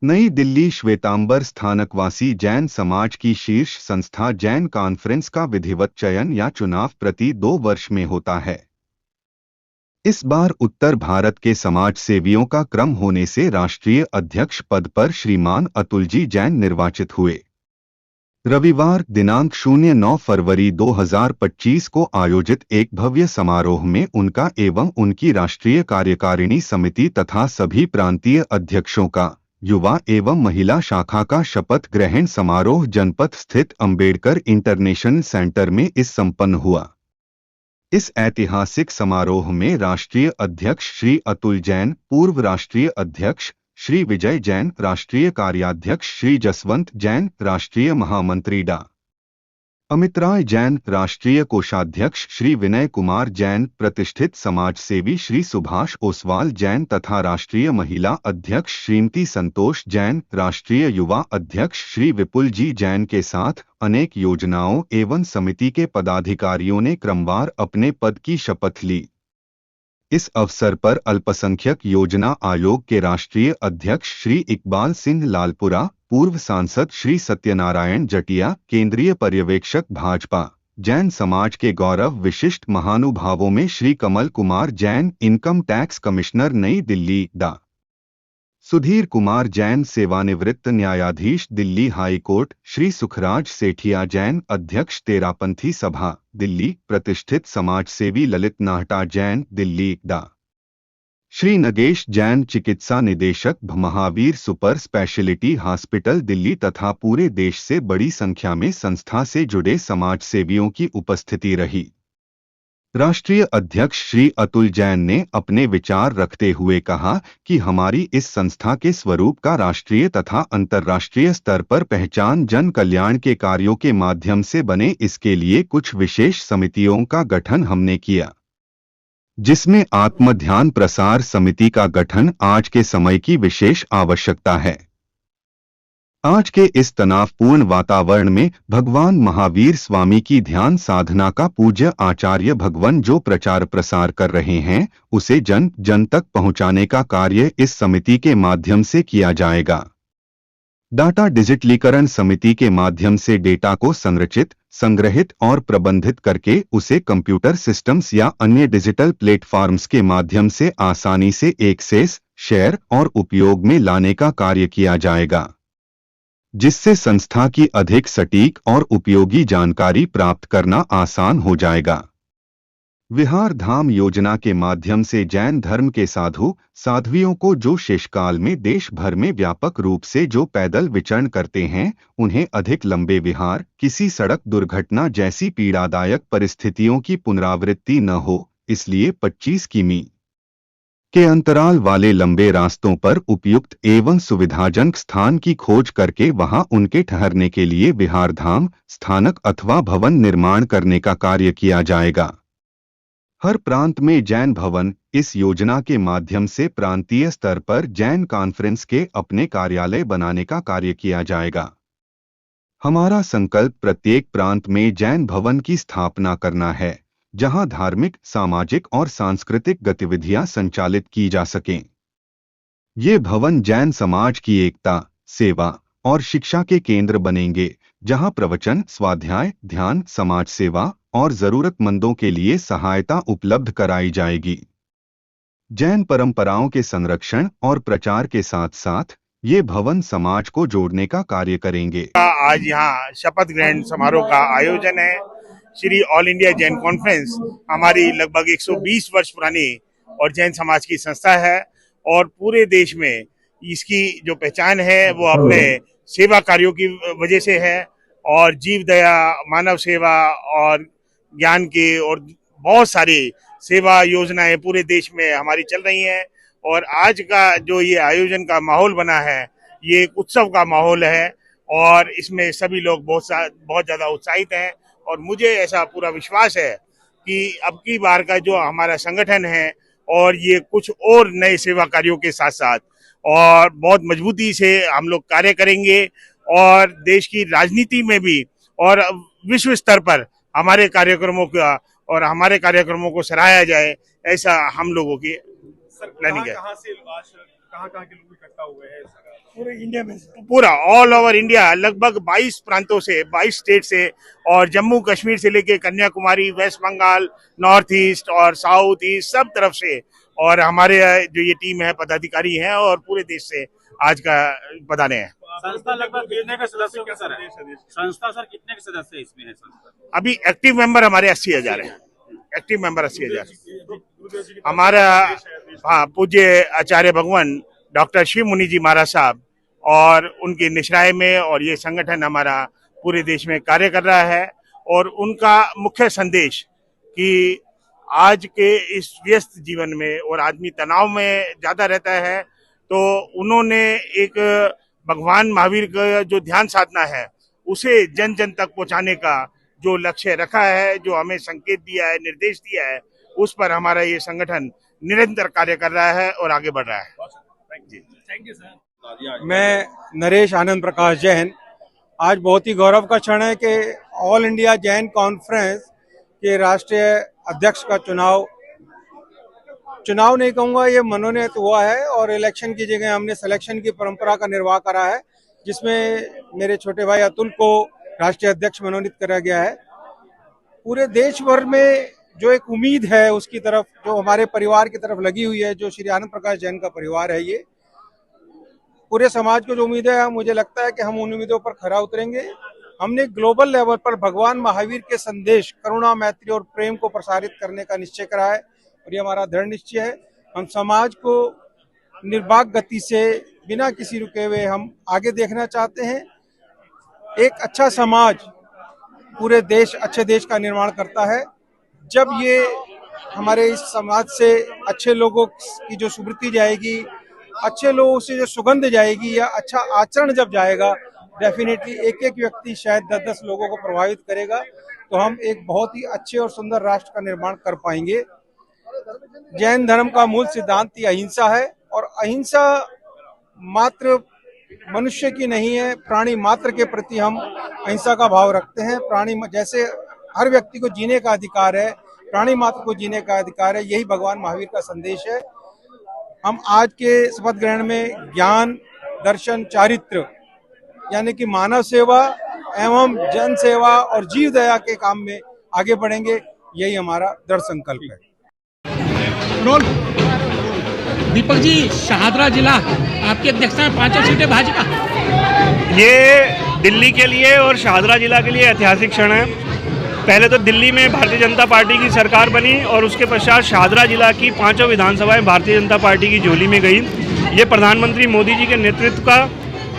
नई दिल्ली श्वेतांबर स्थानकवासी जैन समाज की शीर्ष संस्था जैन कॉन्फ्रेंस का विधिवत चयन या चुनाव प्रति 2 वर्ष में होता है। इस बार उत्तर भारत के समाज सेवियों का क्रम होने से राष्ट्रीय अध्यक्ष पद पर श्रीमान अतुलजी जैन निर्वाचित हुए। रविवार दिनांक 09 फरवरी 2025 को आयोजित एक भव्य समारोह में उनका एवं उनकी राष्ट्रीय कार्यकारिणी समिति तथा सभी प्रांतीय अध्यक्षों का युवा एवं महिला शाखा का शपथ ग्रहण समारोह जनपथ स्थित अंबेडकर इंटरनेशनल सेंटर में संपन्न हुआ। इस ऐतिहासिक समारोह में राष्ट्रीय अध्यक्ष श्री अतुल जैन, पूर्व राष्ट्रीय अध्यक्ष श्री विजय जैन, राष्ट्रीय कार्याध्यक्ष श्री जसवंत जैन, राष्ट्रीय महामंत्री डा अमित राय जैन, राष्ट्रीय कोषाध्यक्ष श्री विनय कुमार जैन, प्रतिष्ठित समाजसेवी श्री सुभाष ओसवाल जैन तथा राष्ट्रीय महिला अध्यक्ष श्रीमती संतोष जैन, राष्ट्रीय युवा अध्यक्ष श्री विपुल जी जैन के साथ अनेक योजनाओं एवं समिति के पदाधिकारियों ने क्रमवार अपने पद की शपथ ली। इस अवसर पर अल्पसंख्यक योजना आयोग के राष्ट्रीय अध्यक्ष श्री इकबाल सिंह लालपुरा, पूर्व सांसद श्री सत्यनारायण जटिया, केंद्रीय पर्यवेक्षक भाजपा जैन समाज के गौरव विशिष्ट महानुभावों में Shri Kamal Kumar Jain, income tax commissioner New Delhi डा सुधीर कुमार जैन, सेवानिवृत्त न्यायाधीश दिल्ली हाई कोर्ट श्री सुखराज सेठिया जैन, अध्यक्ष तेरापंथी सभा दिल्ली, प्रतिष्ठित समाजसेवी ललित नाहटा जैन, दिल्ली डा श्री नगेश जैन, चिकित्सा निदेशक Mahavir super speciality hospital Delhi तथा पूरे देश से बड़ी संख्या में संस्था से जुड़े समाजसेवियों की उपस्थिति रही। राष्ट्रीय अध्यक्ष श्री अतुल जैन ने अपने विचार रखते हुए कहा कि हमारी इस संस्था के स्वरूप का राष्ट्रीय तथा अंतर्राष्ट्रीय स्तर पर पहचान जन कल्याण के कार्यों के माध्यम से बने, इसके लिए कुछ विशेष समितियों का गठन हमने किया, जिसमें आत्मध्यान प्रसार समिति का गठन आज के समय की विशेष आवश्यकता है। आज के इस तनावपूर्ण वातावरण में भगवान महावीर स्वामी की ध्यान साधना का पूज्य आचार्य भगवान जो प्रचार प्रसार कर रहे हैं, उसे जन जन तक पहुंचाने का कार्य इस समिति के माध्यम से किया जाएगा। डाटा डिजिटलीकरण समिति के माध्यम से डेटा को संरचित, संग्रहित और प्रबंधित करके उसे कंप्यूटर सिस्टम्स या अन्य डिजिटल प्लेटफॉर्म्स के माध्यम से आसानी से एक्सेस, शेयर और उपयोग में लाने का कार्य किया जाएगा, जिससे संस्था की अधिक सटीक और उपयोगी जानकारी प्राप्त करना आसान हो जाएगा। विहार धाम योजना के माध्यम से जैन धर्म के साधु साध्वियों को जो शेषकाल में देश भर में व्यापक रूप से जो पैदल विचरण करते हैं, उन्हें अधिक लंबे विहार, किसी सड़क दुर्घटना जैसी पीड़ादायक परिस्थितियों की पुनरावृत्ति न हो, इसलिए 25 किमी के अंतराल वाले लंबे रास्तों पर उपयुक्त एवं सुविधाजनक स्थान की खोज करके वहां उनके ठहरने के लिए विहार धाम, स्थानक अथवा भवन निर्माण करने का कार्य किया जाएगा। हर प्रांत में जैन भवन, इस योजना के माध्यम से प्रांतीय स्तर पर जैन कॉन्फ्रेंस के अपने कार्यालय बनाने का कार्य किया जाएगा। हमारा संकल्प प्रत्येक प्रांत में जैन भवन की स्थापना करना है, जहां धार्मिक, सामाजिक और सांस्कृतिक गतिविधियां संचालित की जा सकें। ये भवन जैन समाज की एकता, सेवा और शिक्षा के केंद्र बनेंगे, जहां प्रवचन, स्वाध्याय, ध्यान, समाज सेवा और जरूरतमंदों के लिए सहायता उपलब्ध कराई जाएगी। जैन परंपराओं के संरक्षण और प्रचार के साथ साथ ये भवन समाज को जोड़ने का कार्य करेंगे। आज यहाँ शपथ ग्रहण समारोह का आयोजन है। Shri all India Jain conference हमारी लगभग 120 वर्ष पुरानी और जैन समाज की संस्था है और पूरे देश में इसकी जो पहचान है वो अपने सेवा कार्यों की वजह से है और जीव दया, मानव सेवा और ज्ञान की और बहुत सारी सेवा योजनाएं पूरे देश में हमारी चल रही हैं। और आज का जो ये आयोजन का माहौल बना है, ये एक उत्सव का माहौल है और इसमें सभी लोग बहुत ज्यादा उत्साहित हैं और मुझे ऐसा पूरा विश्वास है कि अब की बार का जो हमारा संगठन है और ये कुछ और नए सेवा कार्यों के साथ साथ और बहुत मजबूती से हम लोग कार्य करेंगे और देश की राजनीति में भी और विश्व स्तर पर हमारे कार्यक्रमों को सराहा जाए, ऐसा हम लोगों की प्लानिंग है। कहाँ के लोग इकट्ठा हुए हैं? पूरे इंडिया में पूरा ऑल ओवर इंडिया, लगभग 22 प्रांतों से, 22 स्टेट से, और जम्मू कश्मीर से लेके Kanyakumari, west Bengal, north east और साउथ ईस्ट, सब तरफ से। और हमारे जो ये टीम है, पदाधिकारी हैं और पूरे देश से आज का पधारे हैं। संस्था लगभग कितने के सदस्य के सर है? संस्था सर कितने के सदस्य इसमें है संस्था? अभी एक्टिव मेंबर हमारे 80,000 है। Active member 80,000। हमारा हाँ पूज्य आचार्य भगवान डॉक्टर शिव मुनि जी महाराज साहब और उनकी निश्राय में, और ये संगठन हमारा पूरे देश में कार्य कर रहा है। और उनका मुख्य संदेश कि आज के इस व्यस्त जीवन में और आदमी तनाव में ज्यादा रहता है, तो उन्होंने एक भगवान महावीर का जो ध्यान साधना है उसे जन जन तक पहुंचाने का जो लक्ष्य रखा है, जो हमें संकेत दिया है, निर्देश दिया है, उस पर हमारा ये संगठन निरंतर कार्य कर रहा है और आगे बढ़ रहा है। Thank you sir. मैं नरेश आनंद प्रकाश जैन। आज बहुत ही गौरव का क्षण है कि ऑल इंडिया जैन कॉन्फ्रेंस के राष्ट्रीय अध्यक्ष का चुनाव नहीं कहूँगा, ये मनोनीत हुआ है और इलेक्शन की जगह हमने सिलेक्शन की परंपरा का निर्वाह करा है, जिसमें मेरे छोटे भाई अतुल को राष्ट्रीय अध्यक्ष मनोनीत करा गया है। पूरे देश भर में जो एक उम्मीद है उसकी तरफ, जो हमारे परिवार की तरफ लगी हुई है, जो श्री आनंद प्रकाश जैन का परिवार है, ये पूरे समाज को जो उम्मीद है, मुझे लगता है कि हम उन उम्मीदों पर खरा उतरेंगे। हमने ग्लोबल लेवल पर भगवान महावीर के संदेश करुणा, मैत्री और प्रेम को प्रसारित करने का निश्चय करा है और ये हमारा दृढ़ निश्चय है। हम समाज को निर्बाध गति से बिना किसी रुके हुए हम आगे देखना चाहते हैं। एक अच्छा समाज पूरे देश, अच्छे देश का निर्माण करता है। जब ये हमारे इस समाज से अच्छे लोगों की जो सुवृत्ति जाएगी, अच्छे लोगों से जो सुगंध जाएगी या अच्छा आचरण जब जाएगा, डेफिनेटली एक एक व्यक्ति शायद 10-10 लोगों को प्रभावित करेगा, तो हम एक बहुत ही अच्छे और सुंदर राष्ट्र का निर्माण कर पाएंगे। जैन धर्म का मूल सिद्धांत ही अहिंसा है और अहिंसा मात्र मनुष्य की नहीं है, प्राणी मात्र के प्रति हम अहिंसा का भाव रखते हैं। प्राणी जैसे हर व्यक्ति को जीने का अधिकार है, प्राणी मात्र को जीने का अधिकार है, यही भगवान महावीर का संदेश है। हम आज के शपथ ग्रहण में ज्ञान, दर्शन, चारित्र यानी कि मानव सेवा एवं जन सेवा और जीव दया के काम में आगे बढ़ेंगे, यही हमारा दृढ़ संकल्प है। रोल दीपक जी, शाहदरा जिला आपकी अध्यक्षता में 5 सीटें भाजपा। ये दिल्ली के लिए और शाहदरा जिला के लिए ऐतिहासिक क्षण है। पहले तो दिल्ली में भारतीय जनता पार्टी की सरकार बनी और उसके पश्चात शाहदरा जिला की 5 विधानसभाएं भारतीय जनता पार्टी की झोली में गई। ये प्रधानमंत्री मोदी जी के नेतृत्व का,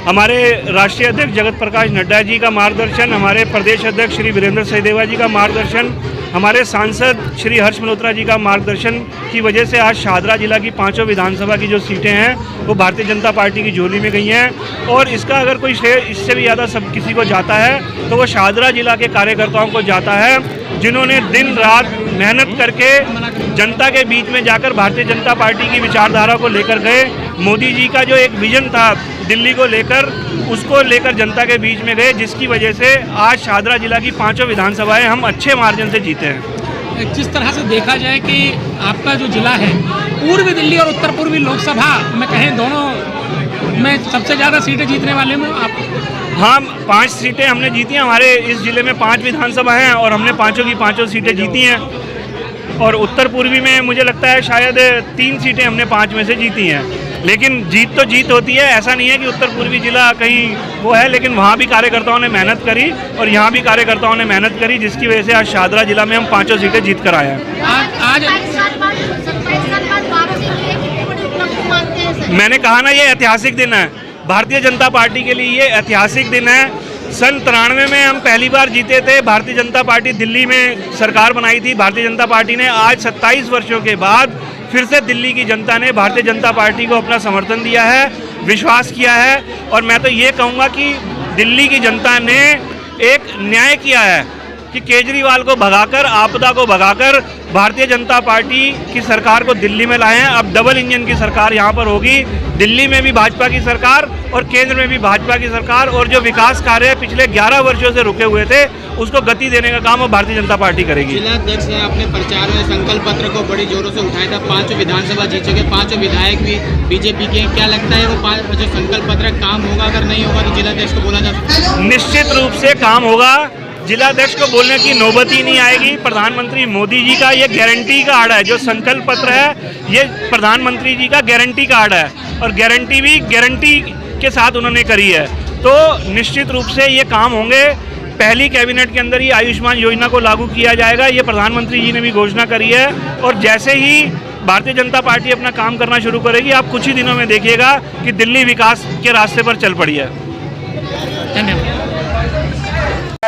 हमारे राष्ट्रीय अध्यक्ष जगत प्रकाश नड्डा जी का मार्गदर्शन, हमारे प्रदेश अध्यक्ष श्री वीरेंद्र सहदेवा जी का मार्गदर्शन, हमारे सांसद श्री हर्ष मल्होत्रा जी का मार्गदर्शन की वजह से आज शाहदरा जिला की 5 विधानसभा की जो सीटें हैं वो भारतीय जनता पार्टी की झोली में गई हैं। और इसका अगर कोई श्रेय इससे भी ज़्यादा सब किसी को जाता है तो वो शाहदरा जिला के कार्यकर्ताओं को जाता है, जिन्होंने दिन रात मेहनत करके जनता के बीच में जाकर भारतीय जनता पार्टी की विचारधारा को लेकर गए। मोदी जी का जो एक विजन था दिल्ली को लेकर, उसको लेकर जनता के बीच में गए, जिसकी वजह से आज शाहदरा जिला की 5 विधानसभाएं हम अच्छे मार्जिन से जीते हैं। जिस तरह से देखा जाए कि आपका जो जिला है पूर्वी दिल्ली और उत्तर पूर्वी लोकसभा में कहें दोनों में सबसे ज़्यादा सीटें जीतने वाले में आप। हाँ, 5 सीटें हमने जीती हैं। हमारे इस जिले में 5 विधानसभा हैं और हमने 5 की 5 सीटें जीती हैं। और उत्तर पूर्वी में मुझे लगता है शायद 3 सीटें हमने 5 में से जीती हैं। लेकिन जीत तो जीत होती है, ऐसा नहीं है कि उत्तर पूर्वी जिला कहीं वो है, लेकिन वहाँ भी कार्यकर्ताओं ने मेहनत करी और यहाँ भी कार्यकर्ताओं ने मेहनत करी, जिसकी वजह से आज शाहदरा जिला में हम 5 सीटें जीत कर आए हैं। आज मैंने कहा ना, ये ऐतिहासिक दिन है भारतीय जनता पार्टी के लिए। ये ऐतिहासिक दिन है। सन 93 में हम पहली बार जीते थे। भारतीय जनता पार्टी दिल्ली में सरकार बनाई थी भारतीय जनता पार्टी ने। आज 27 वर्षों के बाद फिर से दिल्ली की जनता ने भारतीय जनता पार्टी को अपना समर्थन दिया है, विश्वास किया है। और मैं तो ये कहूँगा कि दिल्ली की जनता ने एक न्याय किया है कि केजरीवाल को भगाकर, आपदा को भगाकर भारतीय जनता पार्टी की सरकार को दिल्ली में लाए हैं। अब डबल इंजन की सरकार यहाँ पर होगी, दिल्ली में भी भाजपा की सरकार और केंद्र में भी भाजपा की सरकार। और जो विकास कार्य पिछले 11 वर्षों से रुके हुए थे उसको गति देने का काम अब भारतीय जनता पार्टी करेगी। जिला अध्यक्ष ने अपने प्रचार में संकल्प पत्र को बड़ी जोरों से उठाया था। 5 विधानसभा जीत चुके, 5 विधायक भी बीजेपी के। क्या लगता है वो 5 जो संकल्प पत्र काम होगा? अगर नहीं होगा तो जिला अध्यक्ष को बोला जा सकता है? निश्चित रूप से काम होगा। जिलाध्यक्ष को बोलने की नौबत ही नहीं आएगी। प्रधानमंत्री मोदी जी का ये गारंटी कार्ड है, जो संकल्प पत्र है ये प्रधानमंत्री जी का गारंटी कार्ड है और गारंटी भी गारंटी के साथ उन्होंने करी है। तो निश्चित रूप से ये काम होंगे। पहली कैबिनेट के अंदर ही आयुष्मान योजना को लागू किया जाएगा, ये प्रधानमंत्री जी ने भी घोषणा करी है। और जैसे ही भारतीय जनता पार्टी अपना काम करना शुरू करेगी, आप कुछ ही दिनों में देखिएगा कि दिल्ली विकास के रास्ते पर चल पड़ी है। धन्यवाद।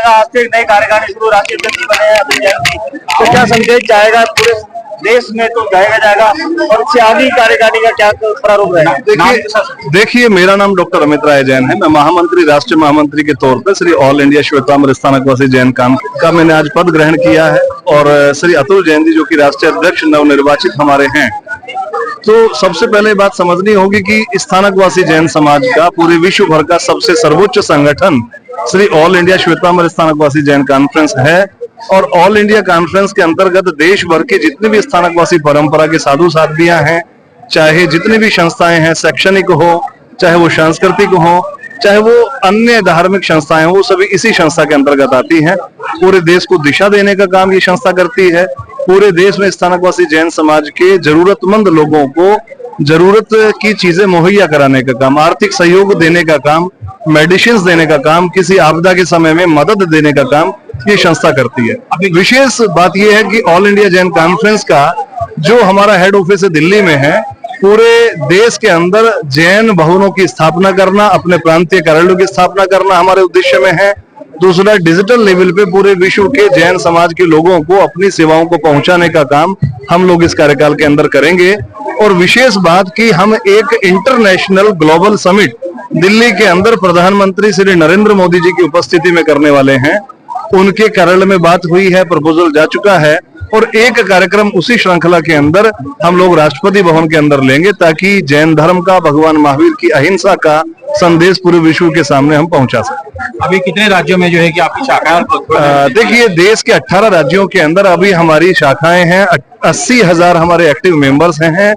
आज से नई कार्यकारिणी शुरू, राष्ट्रीय अध्यक्ष बने हैं अतुल जैन जी, तो क्या संदेश जाएगा पूरे देश में? तो जाएगा और इससे आगे कार्यकारिणी का क्या प्रारूप रहेगा? देखिए, मेरा नाम डॉक्टर अमित राय जैन है। मैं महामंत्री, राष्ट्रीय महामंत्री के तौर पर श्री ऑल इंडिया श्वेतांबर स्थानकवासी जैन का मैंने आज पद ग्रहण किया है। और श्री अतुल जैन जी जो कि राष्ट्रीय अध्यक्ष नवनिर्वाचित हमारे हैं, तो सबसे पहले बात समझनी होगी कि स्थानकवासी जैन समाज का पूरे विश्व भर का सबसे सर्वोच्च संगठन Shri all India Shwetambar Sthanakvasi Jain conference है। और ऑल इंडिया कॉन्फ्रेंस के अंतर्गत देश भर के जितने भी स्थानकवासी परंपरा के साधु साध्वियां हैं, चाहे जितनी भी संस्थाएं हैं, शैक्षणिक हो, चाहे वो सांस्कृतिक हो, चाहे वो अन्य धार्मिक संस्थाएं हो, वो सभी इसी संस्था के अंतर्गत आती हैं। पूरे देश को दिशा देने का काम ये संस्था करती है। पूरे देश में स्थानकवासी जैन समाज के जरूरतमंद लोगों को जरूरत की चीजें मुहैया कराने का काम, आर्थिक सहयोग देने का काम, मेडिसिन देने का काम, किसी आपदा के समय में मदद देने का काम ये संस्था करती है। अभी विशेष बात यह है कि ऑल इंडिया जैन कॉन्फ्रेंस का जो हमारा हेड ऑफिस है दिल्ली में है, पूरे देश के अंदर जैन भवनों की स्थापना करना, अपने प्रांतीय कार्यालयों की स्थापना करना हमारे उद्देश्य में है। दूसरा, डिजिटल लेवल पे पूरे विश्व के जैन समाज के लोगों को अपनी सेवाओं को पहुंचाने का काम हम लोग इस कार्यकाल के अंदर करेंगे। और विशेष बात कि हम एक इंटरनेशनल ग्लोबल समिट दिल्ली के अंदर प्रधानमंत्री श्री नरेंद्र मोदी जी की उपस्थिति में करने वाले हैं। उनके कार्यालय में बात हुई है, प्रपोजल जा चुका है और एक कार्यक्रम उसी श्रृंखला के अंदर हम लोग राष्ट्रपति भवन के अंदर लेंगे, ताकि जैन धर्म का, भगवान महावीर की अहिंसा का संदेश पूरे विश्व के सामने हम पहुंचा सकें। अभी कितने राज्यों में जो है कि आपकी शाखाएं? देखिए, देश के 18 राज्यों के अंदर अभी हमारी शाखाएं हैं। 80,000 हमारे एक्टिव मेंबर्स हैं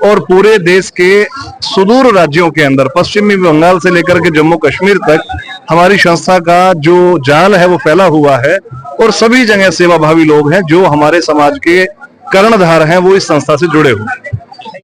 और पूरे देश के सुदूर राज्यों के अंदर, पश्चिमी बंगाल से लेकर के जम्मू कश्मीर तक हमारी संस्था का जो जाल है वो फैला हुआ है। और सभी जगह सेवाभावी लोग हैं जो हमारे समाज के कर्णधार हैं, वो इस संस्था से जुड़े हुए हैं।